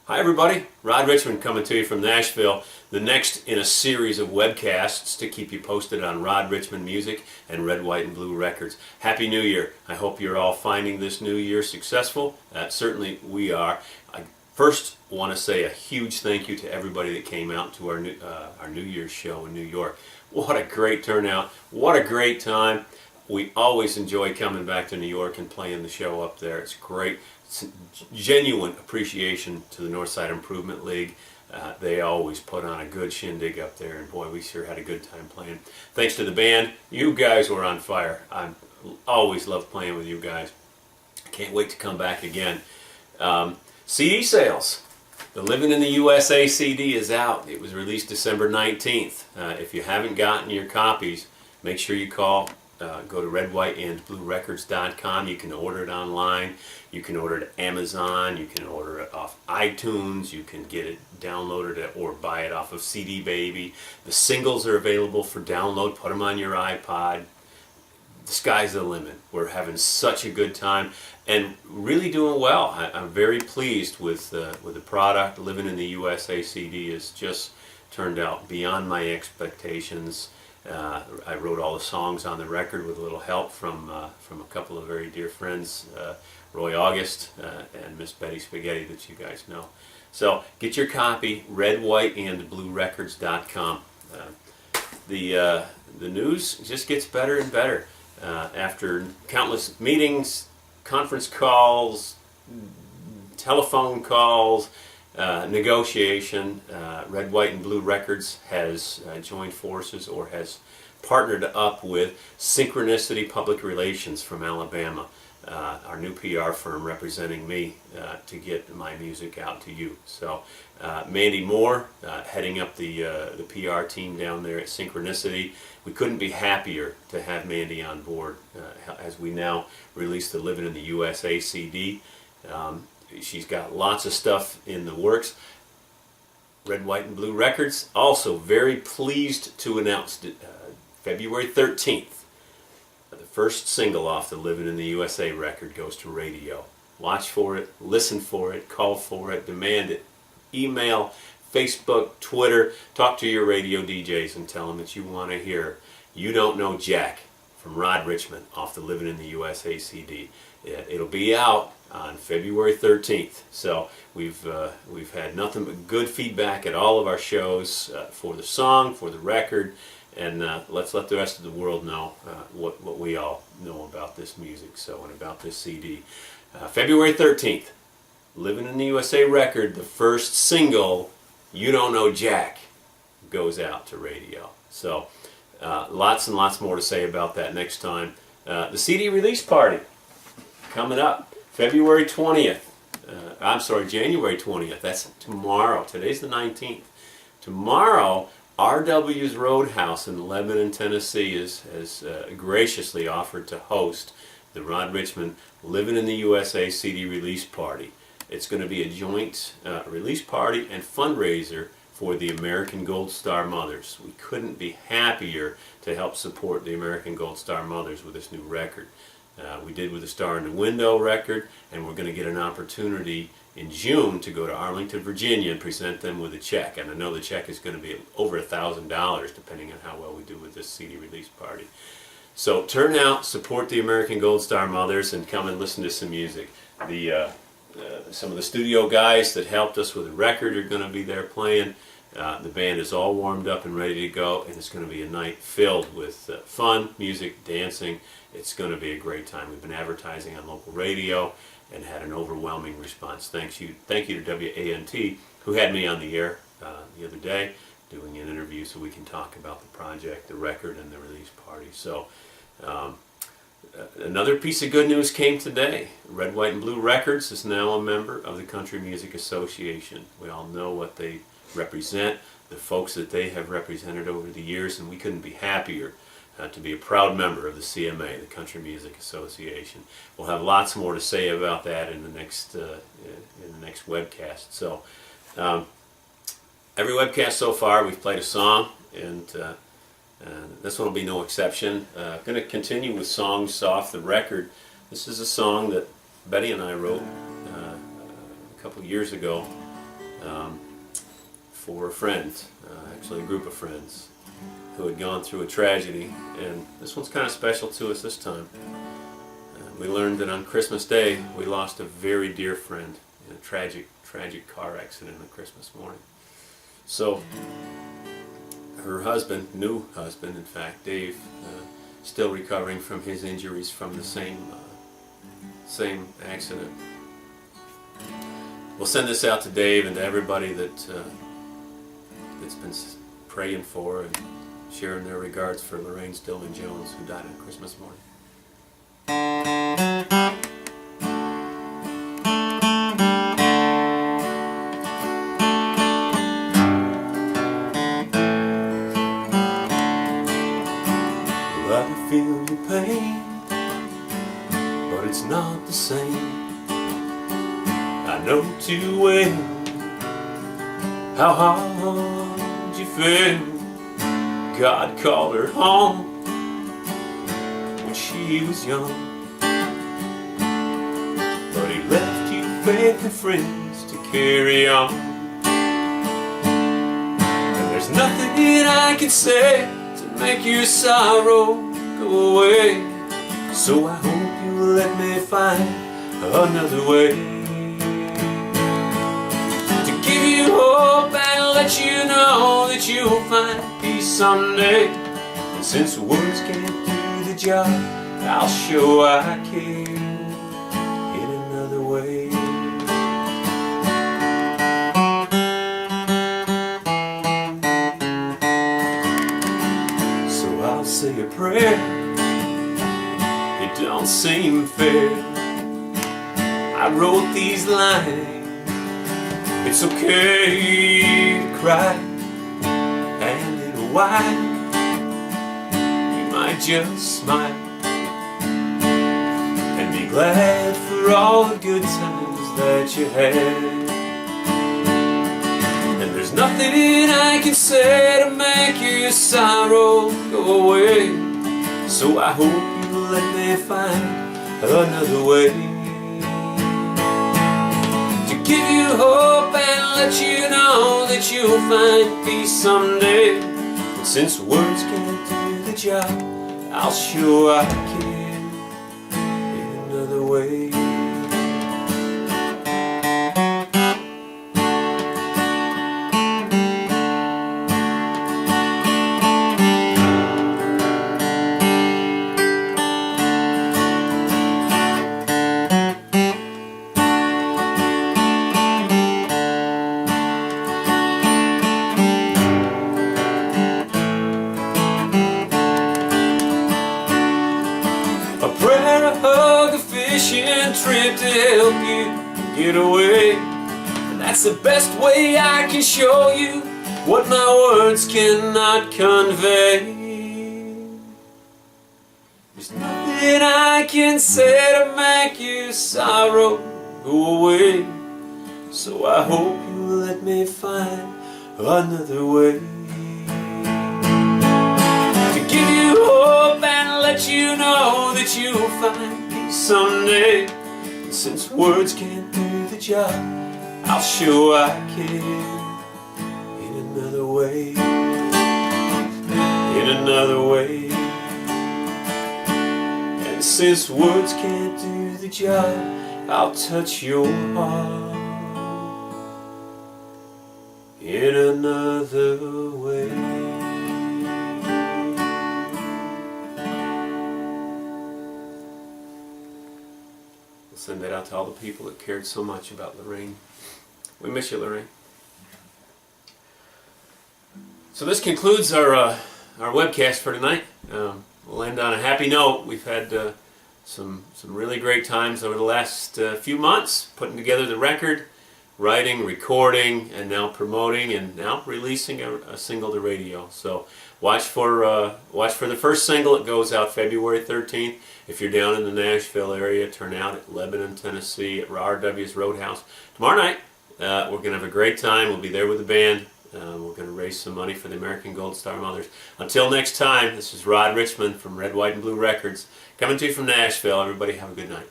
Hi everybody, Rod Richmond coming to you from Nashville, the next in a series of webcasts to keep you posted on Rod Richmond music and Red, White, and Blue Records. Happy New Year. I hope you're all finding this new year successful. Certainly we are. I first want to say a huge thank you to everybody that came out to our New Year's show in New York. What a great turnout. What a great time. We always enjoy coming back to New York and playing the show up there. It's great. It's genuine appreciation to the Northside Improvement League. They always put on a good shindig up there, and boy, we sure had a good time playing. Thanks to the band. You guys were on fire. I always love playing with you guys. Can't wait to come back again. CD sales. The Living in the USA CD is out. It was released December 19th. If you haven't gotten your copies, make sure you call. Go to redwhiteandbluerecords.com. You can order it online. You can order it at Amazon. You can order it off iTunes. You can get it downloaded or buy it off of CD Baby. The singles are available for download. Put them on your iPod. The sky's the limit. We're having such a good time and really doing well. I'm very pleased with the product. Living in the USA CD has just turned out beyond my expectations. I wrote all the songs on the record with a little help from a couple of very dear friends, Roy August and Miss Betty Spaghetti, that you guys know. So get your copy, redwhiteandbluerecords.com. The news just gets better and better. After countless meetings, conference calls, telephone calls, negotiation, Red, White, and Blue Records has joined forces or has partnered up with Synchronicity Public Relations from Alabama, our new PR firm representing me to get my music out to you. So Mandy Moore heading up the PR team down there at Synchronicity. We couldn't be happier to have Mandy on board as we now release the Living in the USA CD. She's got lots of stuff in the works. Red, White, and Blue Records also very pleased to announce February 13th, the first single off the Living in the USA record goes to radio. Watch for it, listen for it, call for it, demand it. Email, Facebook, Twitter, talk to your radio DJs and tell them that you want to hear You Don't Know Jack from Rod Richmond off the Living in the USA CD. It'll be out on February 13th. So we've had nothing but good feedback at all of our shows for the song, for the record, and let's let the rest of the world know what we all know about this music, and about this CD. February 13th, Living in the USA record, the first single, You Don't Know Jack, goes out to radio. So lots and lots more to say about that next time. The CD release party coming up. February 20th, January 20th, that's tomorrow. Today's the 19th. Tomorrow, RW's Roadhouse in Lebanon, Tennessee has graciously offered to host the Rod Richmond Living in the USA CD release party. It's going to be a joint release party and fundraiser for the American Gold Star Mothers. We couldn't be happier to help support the American Gold Star Mothers with this new record. We did with the Star in the Window record, and we're going to get an opportunity in June to go to Arlington, Virginia and present them with a check. And I know the check is going to be over $1,000 depending on how well we do with this CD release party. So turn out, support the American Gold Star Mothers, and come and listen to some music. Some of the studio guys that helped us with the record are going to be there playing. The band is all warmed up and ready to go, and it's going to be a night filled with fun, music, dancing. It's going to be a great time. We've been advertising on local radio and had an overwhelming response. Thank you to WANT, who had me on the air the other day doing an interview so we can talk about the project, the record, and the release party. So another piece of good news came today. Red, White, and Blue Records is now a member of the Country Music Association. We all know what they represent, the folks that they have represented over the years, and we couldn't be happier to be a proud member of the CMA, the Country Music Association. We'll have lots more to say about that in the next webcast. So every webcast so far we've played a song, and this one will be no exception. I'm going to continue with songs off the record. This is a song that Betty and I wrote a couple years ago for a friend, actually a group of friends, who had gone through a tragedy, and this one's kind of special to us this time. We learned that on Christmas Day we lost a very dear friend in a tragic car accident on Christmas morning. So her husband, new husband in fact, Dave, still recovering from his injuries from the same accident. We'll send this out to Dave and to everybody that's been praying for and sharing their regards for Lorraine Stillman Jones, who died on Christmas morning. Well, I feel your pain, but it's not the same. I know too well how hard you feel. God called her home when she was young, but He left you faith and friends to carry on. And there's nothing that I can say to make your sorrow go away. So I hope you'll let me find another way to give you hope and let you know that you'll find peace someday. And since words can't do the job, I'll show I care in another way. So I'll say a prayer. It don't seem fair. I wrote these lines. It's okay to cry, and in a while you might just smile and be glad for all the good times that you had. And there's nothing I can say to make your sorrow go away. So I hope you'll let me find another way to give you hope and let you know that you'll find peace someday. And since words can't do the job, I'll show I can in another way. A prayer, a hug, a fishing trip to help you get away. And that's the best way I can show you what my words cannot convey. There's nothing I can say to make your sorrow go away. So I hope you'll let me find another way to give you hope and let you know that you'll find peace someday. And since words can't do the job, I'll show I can in another way, in another way. And since words can't do the job, I'll touch your heart in another way. Send that out to all the people that cared so much about Lorraine. We miss you, Lorraine. So this concludes our webcast for tonight. We'll end on a happy note. We've had some really great times over the last few months, putting together the record, writing, recording, and now promoting, and now releasing a single to radio. So watch for the first single. It goes out February 13th. If you're down in the Nashville area, turn out at Lebanon, Tennessee at RW's Roadhouse. Tomorrow night, we're going to have a great time. We'll be there with the band. We're going to raise some money for the American Gold Star Mothers. Until next time, this is Rod Richmond from Red, White, and Blue Records, coming to you from Nashville. Everybody have a good night.